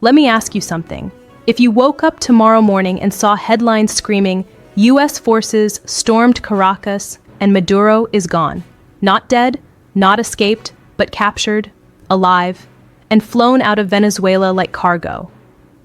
Let me ask you something. If you woke up tomorrow morning and saw headlines screaming, US forces stormed Caracas and Maduro is gone, not dead, not escaped, but captured, alive, and flown out of Venezuela like cargo,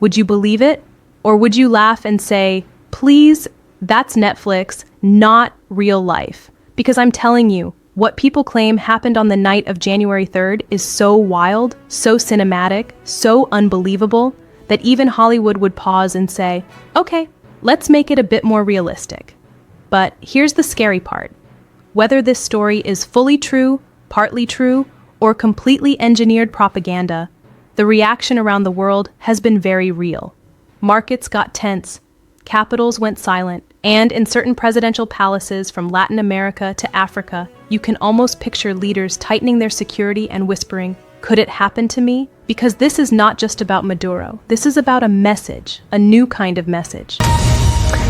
would you believe it? Or would you laugh and say, please, that's Netflix, not real life? Because I'm telling you, what people claim happened on the night of January 3rd is so wild, so cinematic, so unbelievable, that even Hollywood would pause and say, okay, let's make it a bit more realistic. But here's the scary part. Whether this story is fully true, partly true, or completely engineered propaganda, the reaction around the world has been very real. Markets got tense, capitals went silent, and in certain presidential palaces from Latin America to Africa, you can almost picture leaders tightening their security and whispering, could it happen to me? Because this is not just about Maduro. This is about a message, a new kind of message.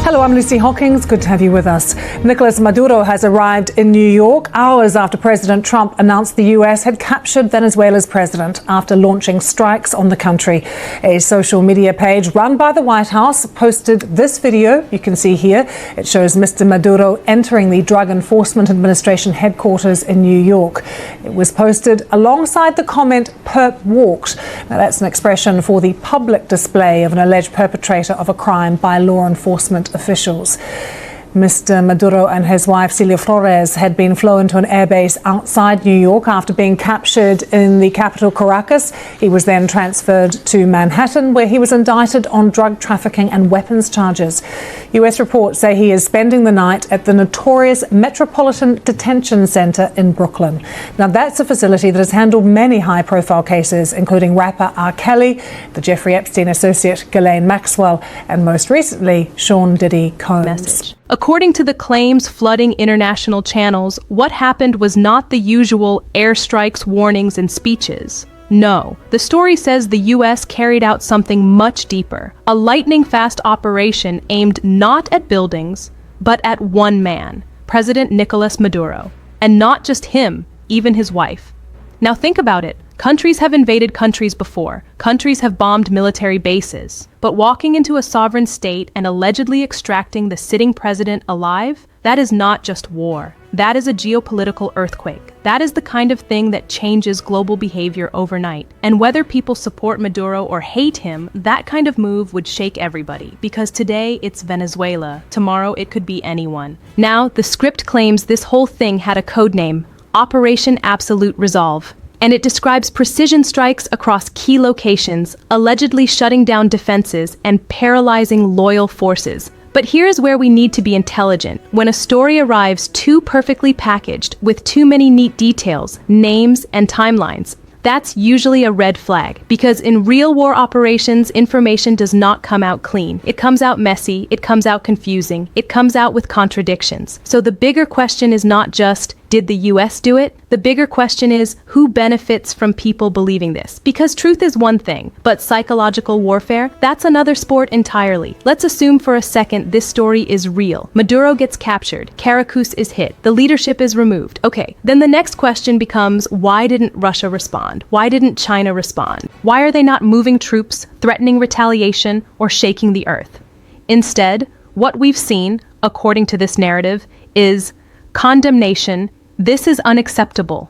Hello, I'm Lucy Hawkins. Good to have you with us. Nicolas Maduro has arrived in New York hours after President Trump announced the US had captured Venezuela's president after launching strikes on the country. A social media page run by the White House posted this video you can see here. It shows Mr. Maduro entering the Drug Enforcement Administration headquarters in New York. It was posted alongside the comment, "Perp walked." Now, that's an expression for the public display of an alleged perpetrator of a crime by law enforcement officials. Mr. Maduro and his wife Celia Flores had been flown to an airbase outside New York after being captured in the capital Caracas. He was then transferred to Manhattan, where he was indicted on drug trafficking and weapons charges. US reports say he is spending the night at the notorious Metropolitan Detention Center in Brooklyn. Now, that's a facility that has handled many high-profile cases, including rapper R. Kelly, the Jeffrey Epstein associate Ghislaine Maxwell, and most recently, Sean Diddy Combs. According to the claims flooding international channels, what happened was not the usual airstrikes, warnings, and speeches. No, the story says the US carried out something much deeper, a lightning-fast operation aimed not at buildings, but at one man, President Nicolas Maduro. And not just him, even his wife. Now think about it. Countries have invaded countries before. Countries have bombed military bases. But walking into a sovereign state and allegedly extracting the sitting president alive, that is not just war. That is a geopolitical earthquake. That is the kind of thing that changes global behavior overnight. And whether people support Maduro or hate him, that kind of move would shake everybody. Because today it's Venezuela. Tomorrow it could be anyone. Now, the script claims this whole thing had a code name, Operation Absolute Resolve. And it describes precision strikes across key locations, allegedly shutting down defenses and paralyzing loyal forces. But here's where we need to be intelligent. When a story arrives too perfectly packaged, with too many neat details, names, and timelines, that's usually a red flag, because in real war operations, information does not come out clean. It comes out messy, it comes out confusing, it comes out with contradictions. So the bigger question is not just, did the US do it? The bigger question is, who benefits from people believing this? Because truth is one thing, but psychological warfare, that's another sport entirely. Let's assume for a second this story is real. Maduro gets captured, Caracas is hit, the leadership is removed. Okay, then the next question becomes, why didn't Russia respond? Why didn't China respond? Why are they not moving troops, threatening retaliation, or shaking the earth? Instead, what we've seen, according to this narrative, is condemnation. This is unacceptable.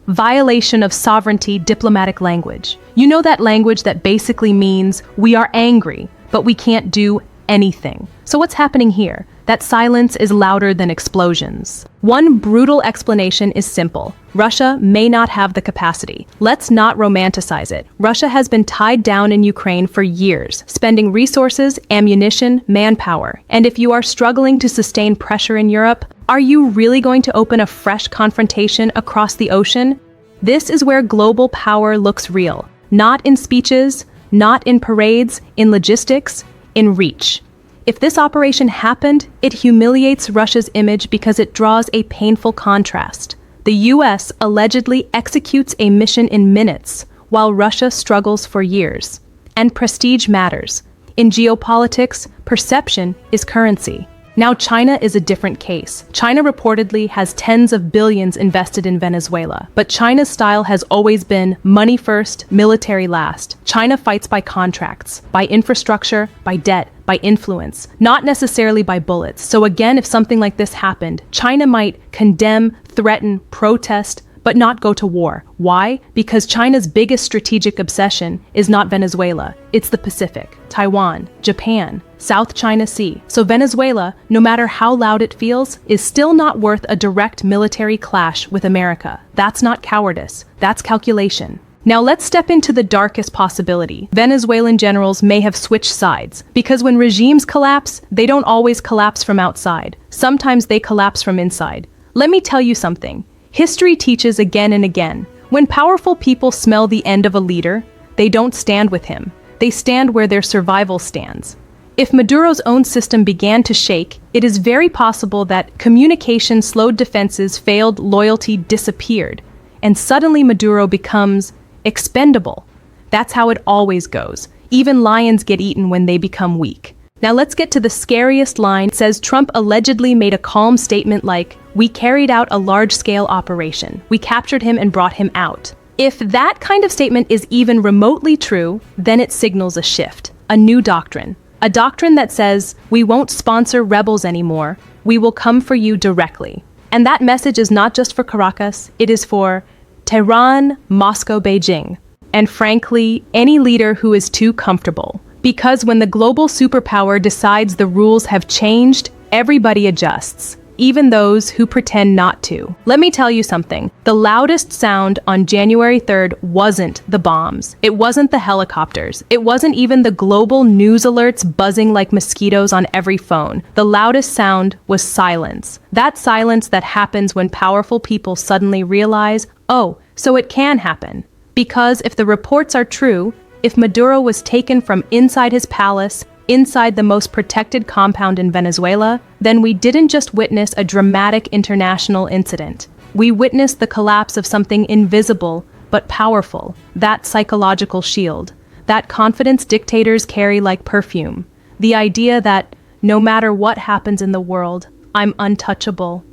Violation of sovereignty diplomatic language. You know that language that basically means we are angry, but we can't do anything. So what's happening here? That silence is louder than explosions. One brutal explanation is simple. Russia may not have the capacity. Let's not romanticize it. Russia has been tied down in Ukraine for years, spending resources, ammunition, manpower. And if you are struggling to sustain pressure in Europe, are you really going to open a fresh confrontation across the ocean? This is where global power looks real. Not in speeches, not in parades, in logistics, in reach. If this operation happened, it humiliates Russia's image because it draws a painful contrast. The US allegedly executes a mission in minutes, while Russia struggles for years. And prestige matters. In geopolitics, perception is currency. Now China is a different case. China reportedly has tens of billions invested in Venezuela, but China's style has always been money first, military last. China fights by contracts, by infrastructure, by debt, by influence, not necessarily by bullets. So again, if something like this happened, China might condemn, threaten, protest, but not go to war. Why? Because China's biggest strategic obsession is not Venezuela, it's the Pacific, Taiwan, Japan, South China Sea. So Venezuela, no matter how loud it feels, is still not worth a direct military clash with America. That's not cowardice, that's calculation. Now let's step into the darkest possibility. Venezuelan generals may have switched sides, because when regimes collapse, they don't always collapse from outside. Sometimes they collapse from inside. Let me tell you something. History teaches again and again, when powerful people smell the end of a leader, they don't stand with him. They stand where their survival stands. If Maduro's own system began to shake, it is very possible that communication slowed, defenses failed, loyalty disappeared, and suddenly Maduro becomes expendable. That's how it always goes. Even lions get eaten when they become weak. Now let's get to the scariest line. It says Trump allegedly made a calm statement like, "We carried out a large-scale operation. We captured him and brought him out." If that kind of statement is even remotely true, then it signals a shift, a new doctrine. A doctrine that says, we won't sponsor rebels anymore, we will come for you directly. And that message is not just for Caracas, it is for Tehran, Moscow, Beijing, and frankly, any leader who is too comfortable. Because when the global superpower decides the rules have changed, everybody adjusts, even those who pretend not to. Let me tell you something. The loudest sound on January 3rd wasn't the bombs. It wasn't the helicopters. It wasn't even the global news alerts buzzing like mosquitoes on every phone. The loudest sound was silence. That silence that happens when powerful people suddenly realize, oh, so it can happen. Because if the reports are true, if Maduro was taken from inside his palace, inside the most protected compound in Venezuela, then we didn't just witness a dramatic international incident. We witnessed the collapse of something invisible but powerful, that psychological shield, that confidence dictators carry like perfume, the idea that no matter what happens in the world, I'm untouchable.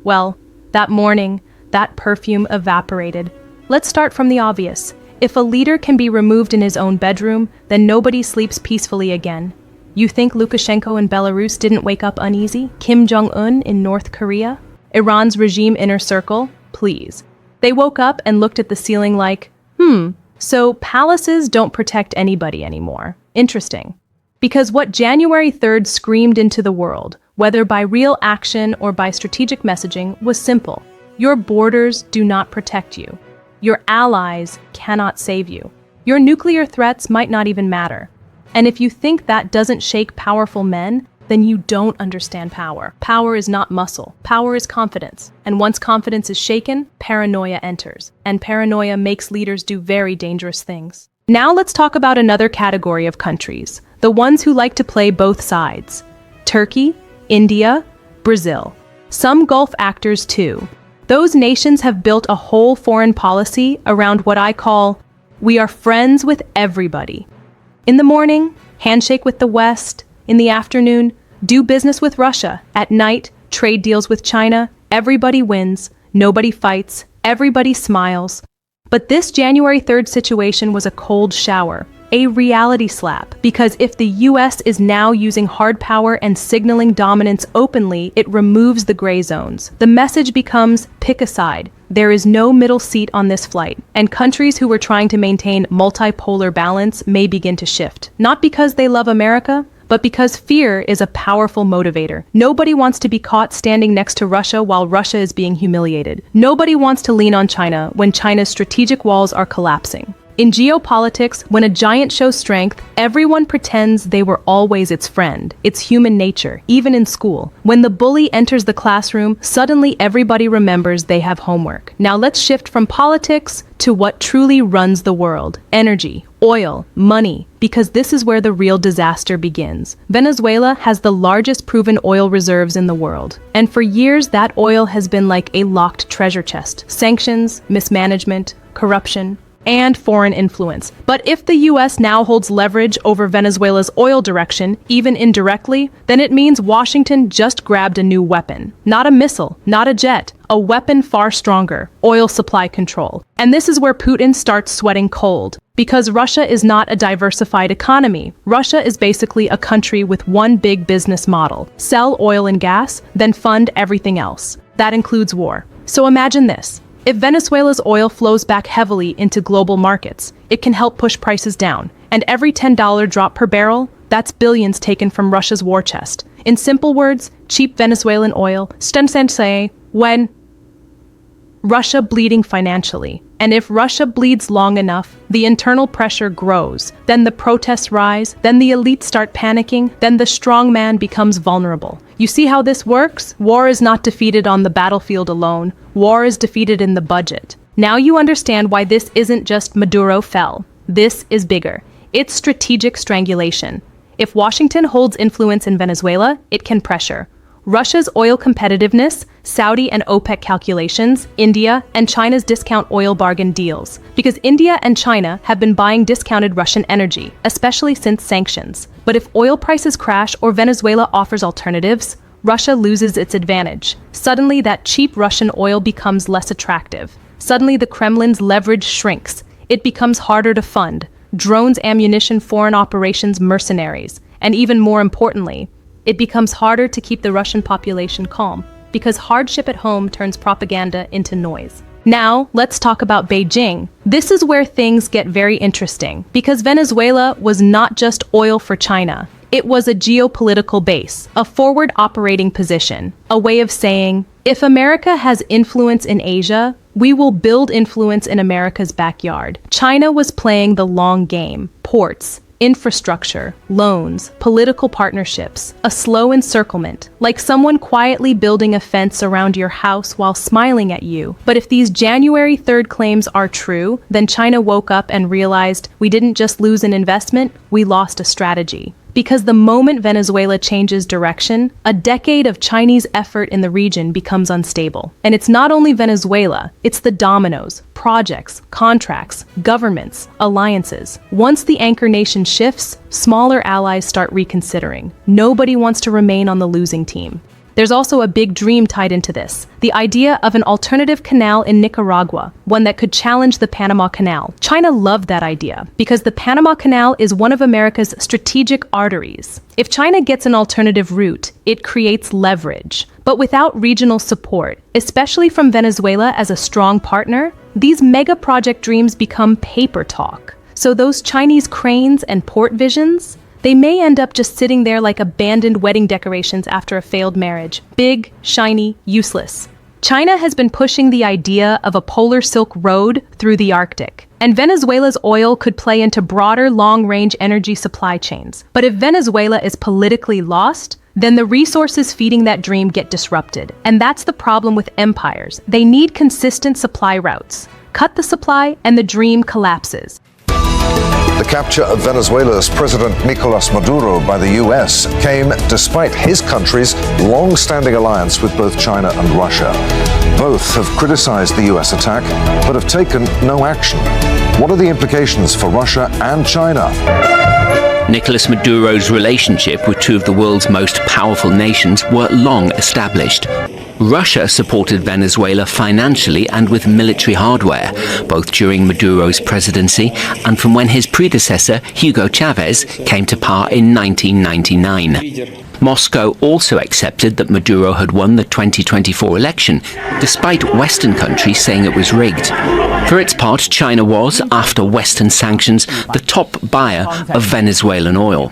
Well, that morning, that perfume evaporated. Let's start from the obvious. If a leader can be removed in his own bedroom, then nobody sleeps peacefully again. You think Lukashenko in Belarus didn't wake up uneasy? Kim Jong-un in North Korea? Iran's regime inner circle? Please. They woke up and looked at the ceiling like, so palaces don't protect anybody anymore. Interesting. Because what January 3rd screamed into the world, whether by real action or by strategic messaging, was simple. Your borders do not protect you. Your allies cannot save you. Your nuclear threats might not even matter. And if you think that doesn't shake powerful men, then you don't understand power. Power is not muscle. Power is confidence. And once confidence is shaken, paranoia enters. And paranoia makes leaders do very dangerous things. Now let's talk about another category of countries, the ones who like to play both sides. Turkey, India, Brazil. Some Gulf actors too. Those nations have built a whole foreign policy around what I call, we are friends with everybody. In the morning, handshake with the West. In the afternoon, do business with Russia. At night, trade deals with China. Everybody wins. Nobody fights. Everybody smiles. But this January 3rd situation was a cold shower, a reality slap, because if the US is now using hard power and signaling dominance openly, it removes the gray zones. The message becomes, pick a side. There is no middle seat on this flight, and countries who were trying to maintain multipolar balance may begin to shift. Not because they love America, but because fear is a powerful motivator. Nobody wants to be caught standing next to Russia while Russia is being humiliated. Nobody wants to lean on China when China's strategic walls are collapsing. In geopolitics, when a giant shows strength, everyone pretends they were always its friend. It's human nature, even in school. When the bully enters the classroom, suddenly everybody remembers they have homework. Now let's shift from politics to what truly runs the world. Energy, oil, money, because this is where the real disaster begins. Venezuela has the largest proven oil reserves in the world. And for years, that oil has been like a locked treasure chest. Sanctions, mismanagement, corruption. and foreign influence. But if the US now holds leverage over Venezuela's oil direction, even indirectly, then it means Washington just grabbed a new weapon. Not a missile, not a jet, a weapon far stronger: oil supply control. And this is where Putin starts sweating cold. Because Russia is not a diversified economy. Russia is basically a country with one big business model: sell oil and gas, then fund everything else. That includes war. So imagine this. If Venezuela's oil flows back heavily into global markets, it can help push prices down. And every $10 drop per barrel, that's billions taken from Russia's war chest. In simple words, cheap Venezuelan oil, say, when Russia bleeding financially. And if Russia bleeds long enough, the internal pressure grows. Then the protests rise, then the elites start panicking, then the strong man becomes vulnerable. You see how this works? War is not defeated on the battlefield alone. War is defeated in the budget. Now you understand why this isn't just Maduro fell. This is bigger. It's strategic strangulation. If Washington holds influence in Venezuela, it can pressure Russia's oil competitiveness, Saudi and OPEC calculations, India and China's discount oil bargain deals. Because India and China have been buying discounted Russian energy, especially since sanctions. But if oil prices crash or Venezuela offers alternatives, Russia loses its advantage. Suddenly that cheap Russian oil becomes less attractive. Suddenly the Kremlin's leverage shrinks. It becomes harder to fund. Drones, ammunition, foreign operations, mercenaries. And even more importantly, it becomes harder to keep the Russian population calm, because hardship at home turns propaganda into noise. Now, let's talk about Beijing. This is where things get very interesting, because Venezuela was not just oil for China. It was a geopolitical base, a forward operating position, a way of saying, if America has influence in Asia, we will build influence in America's backyard. China was playing the long game. Ports, infrastructure, loans, political partnerships, a slow encirclement, like someone quietly building a fence around your house while smiling at you. But if these January 3rd claims are true, then China woke up and realized we didn't just lose an investment, we lost a strategy. Because the moment Venezuela changes direction, a decade of Chinese effort in the region becomes unstable. And it's not only Venezuela, it's the dominoes, projects, contracts, governments, alliances. Once the anchor nation shifts, smaller allies start reconsidering. Nobody wants to remain on the losing team. There's also a big dream tied into this, the idea of an alternative canal in Nicaragua, one that could challenge the Panama Canal. China loved that idea because the Panama Canal is one of America's strategic arteries. If China gets an alternative route, it creates leverage. But without regional support, especially from Venezuela as a strong partner, these mega project dreams become paper talk. So those Chinese cranes and port visions, they may end up just sitting there like abandoned wedding decorations after a failed marriage. Big, shiny, useless. China has been pushing the idea of a polar Silk Road through the Arctic. And Venezuela's oil could play into broader, long-range energy supply chains. But if Venezuela is politically lost, then the resources feeding that dream get disrupted. And that's the problem with empires. They need consistent supply routes. Cut the supply and the dream collapses. The capture of Venezuela's President Nicolas Maduro by the US came despite his country's long-standing alliance with both China and Russia. Both have criticized the US attack, but have taken no action. What are the implications for Russia and China? Nicolas Maduro's relationship with two of the world's most powerful nations were long established. Russia supported Venezuela financially and with military hardware, both during Maduro's presidency and from when his predecessor, Hugo Chavez, came to power in 1999. Moscow also accepted that Maduro had won the 2024 election, despite Western countries saying it was rigged. For its part, China was, after Western sanctions, the top buyer of Venezuelan oil.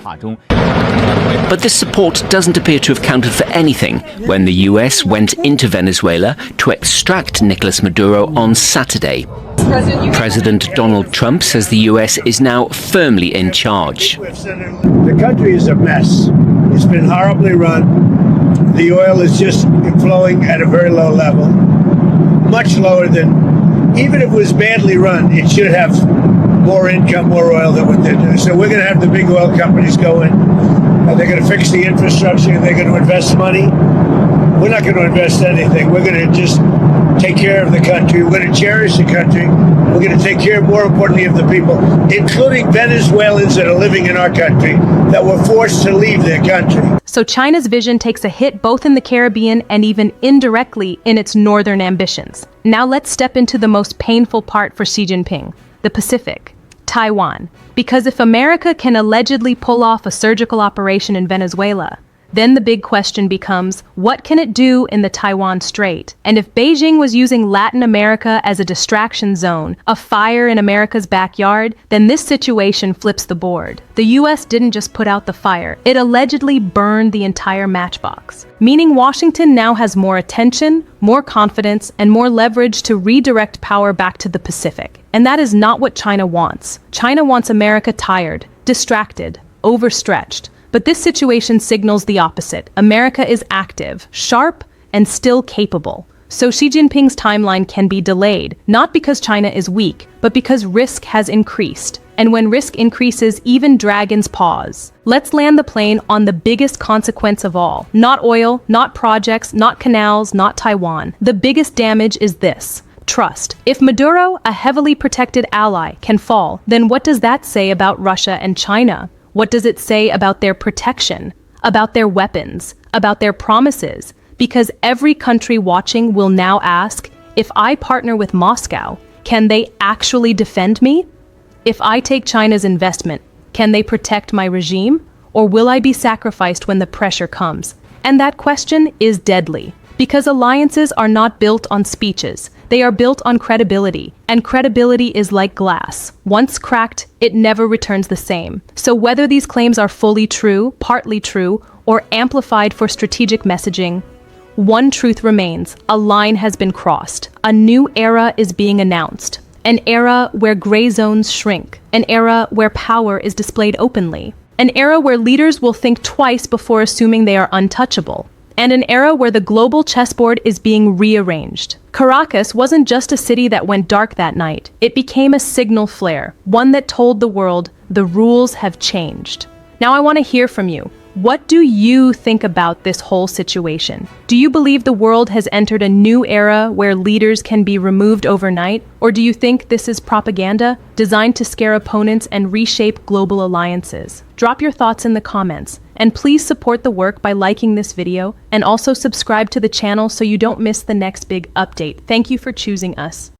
But this support doesn't appear to have counted for anything when the US went into Venezuela to extract Nicolas Maduro on Saturday. President Donald Trump says the US is now firmly in charge. The country is a mess. It's been horribly run. The oil is just flowing at a very low level, much lower than, even if it was badly run, it should have more income, more oil than what they do. So we're going to have the big oil companies go in. They're going to fix the infrastructure. They're going to invest money. we're not going to invest anything. We're going to just take care of the country. We're going to cherish the country. We're going to take care, more importantly, of the people, including Venezuelans that are living in our country that were forced to leave their country. So China's vision takes a hit both in the Caribbean and even indirectly in its northern ambitions. Now let's step into the most painful part for Xi Jinping, the Pacific, Taiwan. Because if America can allegedly pull off a surgical operation in Venezuela, then the big question becomes, what can it do in the Taiwan Strait? And if Beijing was using Latin America as a distraction zone, a fire in America's backyard, then this situation flips the board. The US didn't just put out the fire, it allegedly burned the entire matchbox. Meaning Washington now has more attention, more confidence, and more leverage to redirect power back to the Pacific. And that is not what China wants. China wants America tired, distracted, overstretched. But this situation signals the opposite. America is active, sharp, and still capable. So Xi Jinping's timeline can be delayed, not because China is weak, but because risk has increased. And when risk increases, even dragons pause. Let's land the plane on the biggest consequence of all. Not oil, not projects, not canals, not Taiwan. The biggest damage is this: trust. If Maduro, a heavily protected ally, can fall, then what does that say about Russia and China? What does it say about their protection, about their weapons, about their promises? Because every country watching will now ask, if I partner with Moscow, can they actually defend me? If I take China's investment, can they protect my regime? Or will I be sacrificed when the pressure comes? And that question is deadly. Because alliances are not built on speeches, they are built on credibility, and credibility is like glass. Once cracked, it never returns the same. So whether these claims are fully true, partly true, or amplified for strategic messaging, one truth remains: a line has been crossed. A new era is being announced. An era where gray zones shrink. An era where power is displayed openly. An era where leaders will think twice before assuming they are untouchable. And an era where the global chessboard is being rearranged. Caracas wasn't just a city that went dark that night. It became a signal flare, one that told the world the rules have changed. Now I want to hear from you. What do you think about this whole situation? Do you believe the world has entered a new era where leaders can be removed overnight? Or do you think this is propaganda designed to scare opponents and reshape global alliances? Drop your thoughts in the comments. And please support the work by liking this video and also subscribe to the channel so you don't miss the next big update. Thank you for choosing us.